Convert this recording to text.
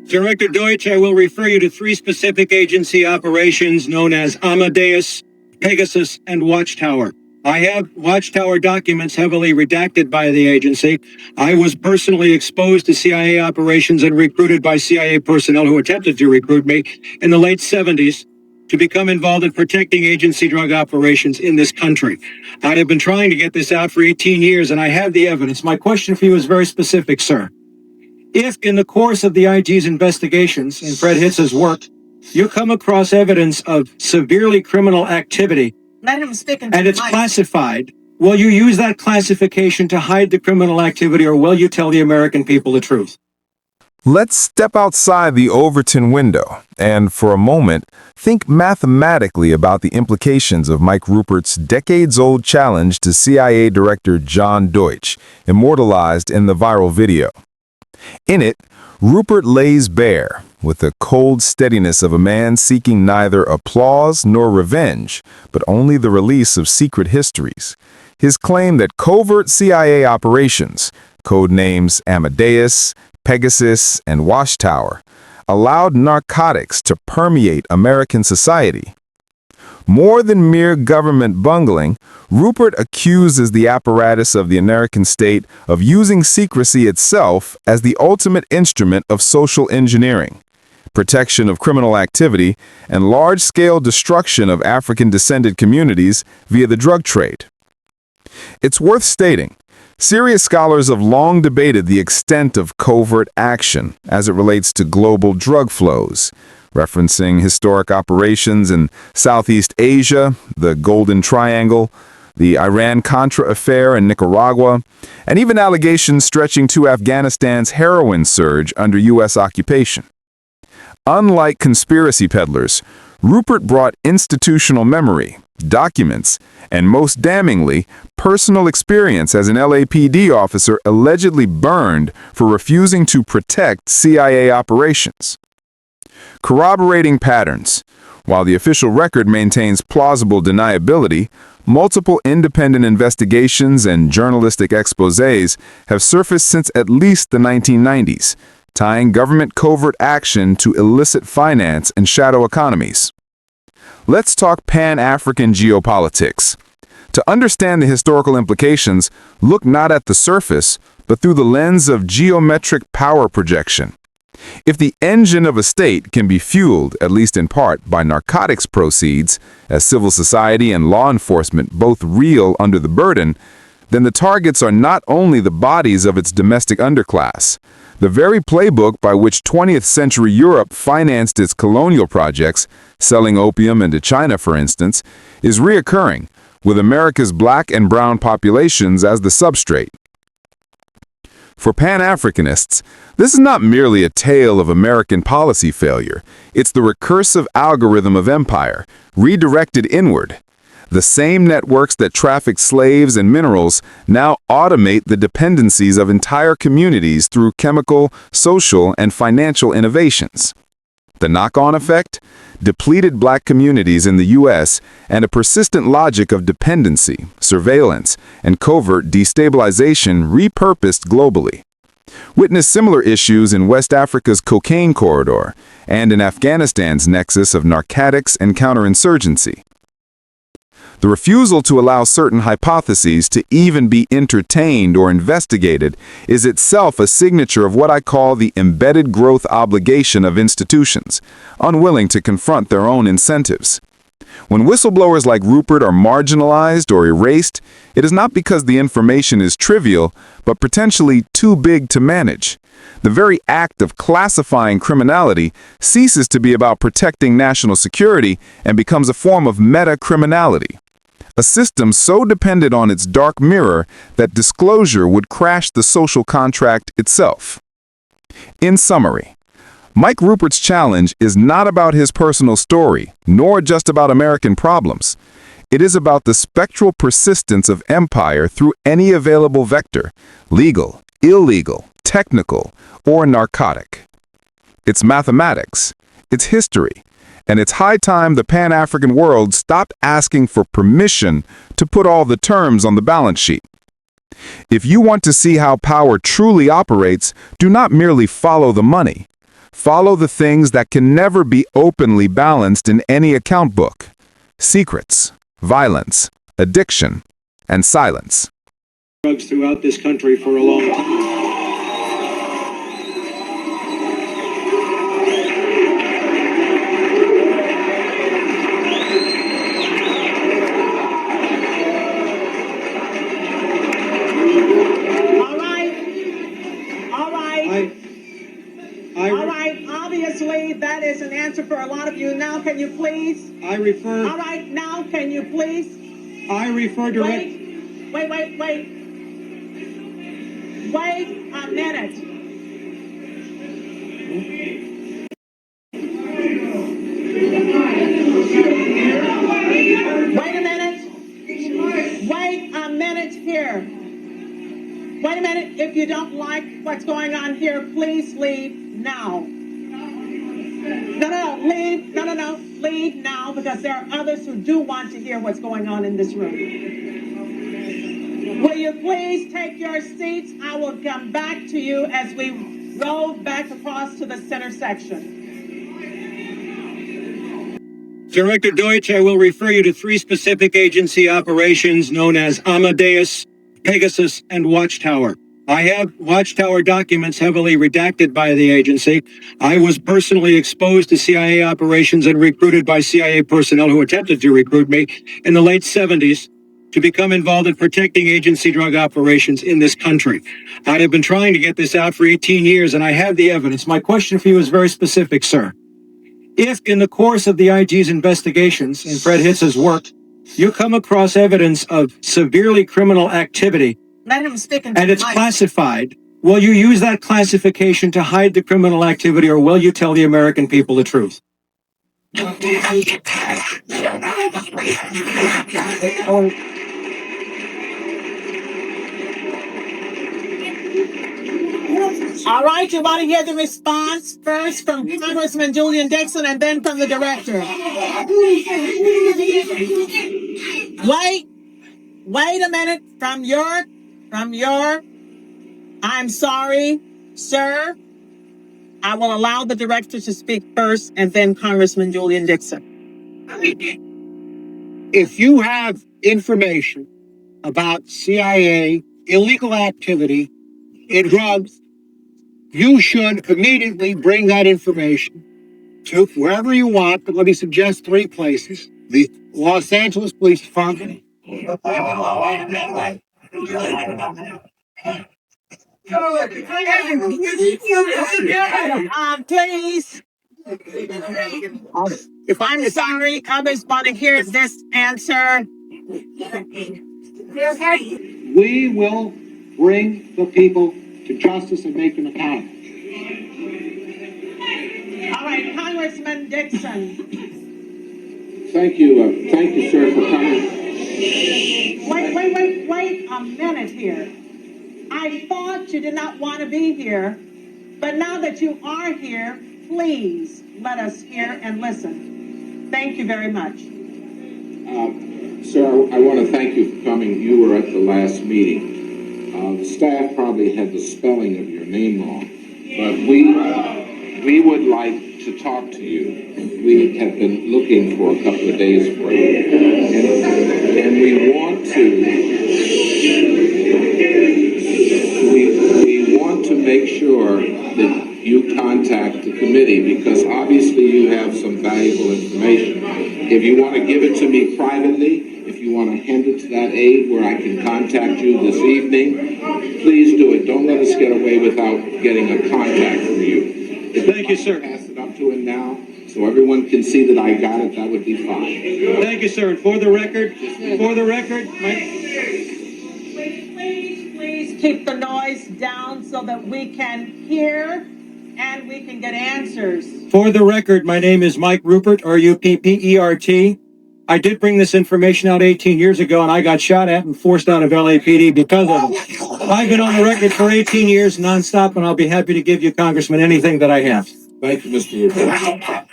Director Deutch, I will refer you to three specific agency operations known as Amadeus, Pegasus, and Watchtower. I have Watchtower documents heavily redacted by the agency. I was personally exposed to CIA operations and recruited by CIA personnel who attempted to recruit me in the late 70s to become involved in protecting agency drug operations in this country. I have been trying to get this out for 18 years, and I have the evidence. My question for you is very specific, sir. If in the course of the IG's investigations and Fred Hitz's work, you come across evidence of severely criminal activity, Let him speak into and the it's mic. classified, will you use that classification to hide the criminal activity, or will you tell the American people the truth? Let's step outside the Overton window and, for a moment, think mathematically about the implications of Mike Ruppert's decades-old challenge to CIA Director John Deutch, immortalized in the viral video. In it, Ruppert lays bare, with the cold steadiness of a man seeking neither applause nor revenge, but only the release of secret histories, his claim that covert CIA operations, code names Amadeus, Pegasus, and Watchtower, allowed narcotics to permeate American society. More than mere government bungling, Ruppert accuses the apparatus of the American state of using secrecy itself as the ultimate instrument of social engineering, protection of criminal activity, and large-scale destruction of African-descended communities via the drug trade. It's worth stating, serious scholars have long debated the extent of covert action as it relates to global drug flows, referencing historic operations in Southeast Asia, the Golden Triangle, the Iran-Contra affair in Nicaragua, and even allegations stretching to Afghanistan's heroin surge under U.S. occupation. Unlike conspiracy peddlers, Ruppert brought institutional memory, documents, and most damningly, personal experience as an LAPD officer allegedly burned for refusing to protect CIA operations. Corroborating patterns. While the official record maintains plausible deniability, multiple independent investigations and journalistic exposés have surfaced since at least the 1990s, tying government covert action to illicit finance and shadow economies. Let's talk Pan-African geopolitics. To understand the historical implications, look not at the surface, but through the lens of geometric power projection. If the engine of a state can be fueled, at least in part, by narcotics proceeds, as civil society and law enforcement both reel under the burden, then the targets are not only the bodies of its domestic underclass. The very playbook by which 20th century Europe financed its colonial projects, selling opium into China for instance, is reoccurring, with America's black and brown populations as the substrate. For Pan-Africanists, this is not merely a tale of American policy failure. It's the recursive algorithm of empire, redirected inward. The same networks that traffic slaves and minerals now automate the dependencies of entire communities through chemical, social, and financial innovations. The knock-on effect? Depleted black communities in the U.S. and a persistent logic of dependency, surveillance, and covert destabilization repurposed globally. Witness similar issues in West Africa's cocaine corridor and in Afghanistan's nexus of narcotics and counterinsurgency. The refusal to allow certain hypotheses to even be entertained or investigated is itself a signature of what I call the embedded growth obligation of institutions, unwilling to confront their own incentives. When whistleblowers like Ruppert are marginalized or erased, it is not because the information is trivial, but potentially too big to manage. The very act of classifying criminality ceases to be about protecting national security and becomes a form of meta-criminality. A system so dependent on its dark mirror that disclosure would crash the social contract itself. In summary, Mike Ruppert's challenge is not about his personal story, nor just about American problems. It is about the spectral persistence of empire through any available vector, legal, illegal, technical, or narcotic. It's mathematics, it's history, and it's high time the Pan-African world stopped asking for permission to put all the terms on the balance sheet. If you want to see how power truly operates, do not merely follow the money. follow the things that can never be openly balanced in any account book: secrets, violence, addiction, and silence. Drugs throughout this country for a long time. All right, obviously that is an answer for a lot of you. Now can you please? I refer. All right, now can you please? I refer direct. Wait a minute. Wait a minute here. Wait a minute. If you don't like what's going on here, please leave now. Leave. No, leave now, because there are others who do want to hear what's going on in this room. Will you please take your seats? I will come back to you as we roll back across to the center section. Director Deutch, I will refer you to 3 specific agency operations known as Amadeus, Pegasus, and Watchtower. I have Watchtower documents heavily redacted by the agency. I was personally exposed to CIA operations and recruited by CIA personnel who attempted to recruit me in the late 70s to become involved in protecting agency drug operations in this country. I have been trying to get this out for 18 years, and I have the evidence. My question for you is very specific, sir. If in the course of the IG's investigations and Fred Hitz's work, you come across evidence of severely criminal activity, Let him speak and it's classified, will you use that classification to hide the criminal activity, or will you tell the American people the truth? All right, you want to hear the response first from Congressman Julian Dixon and then from the director. Wait a minute. From your, I'm sorry, sir. I will allow the director to speak first and then Congressman Julian Dixon. If you have information about CIA illegal activity in drugs, you should immediately bring that information to wherever you want, but let me suggest 3 places: the Los Angeles Police Department, Please. If I'm sorry, others want to hear this answer. we will bring the people to justice and make them accountable. All right, Congressman Dixon. Thank you, sir, for coming. Wait a minute here. I thought you did not want to be here, but now that you are here, please let us hear and listen. Thank you very much. Sir, I want to thank you for coming. You were at the last meeting. The staff probably had the spelling of your name wrong, but we would like to talk to you. We have been looking for a couple of days for you, and we want to make sure that you contact the committee, because obviously you have some valuable information. If you want to give it to me privately, if you want to hand it to that aide where I can contact you this evening, please do it. Don't let us get away without getting a contact from you. Thank you, sir. Pass it up to him now so everyone can see that I got it. That would be fine. Thank you, sir. And for the record, Please keep the noise down so that we can hear and we can get answers. For the record, my name is Mike Ruppert, Ruppert. I did bring this information out 18 years ago, and I got shot at and forced out of LAPD because of it. I've been on the record for 18 years nonstop, and I'll be happy to give you, Congressman, anything that I have. Thank you, Mr. Ruppert.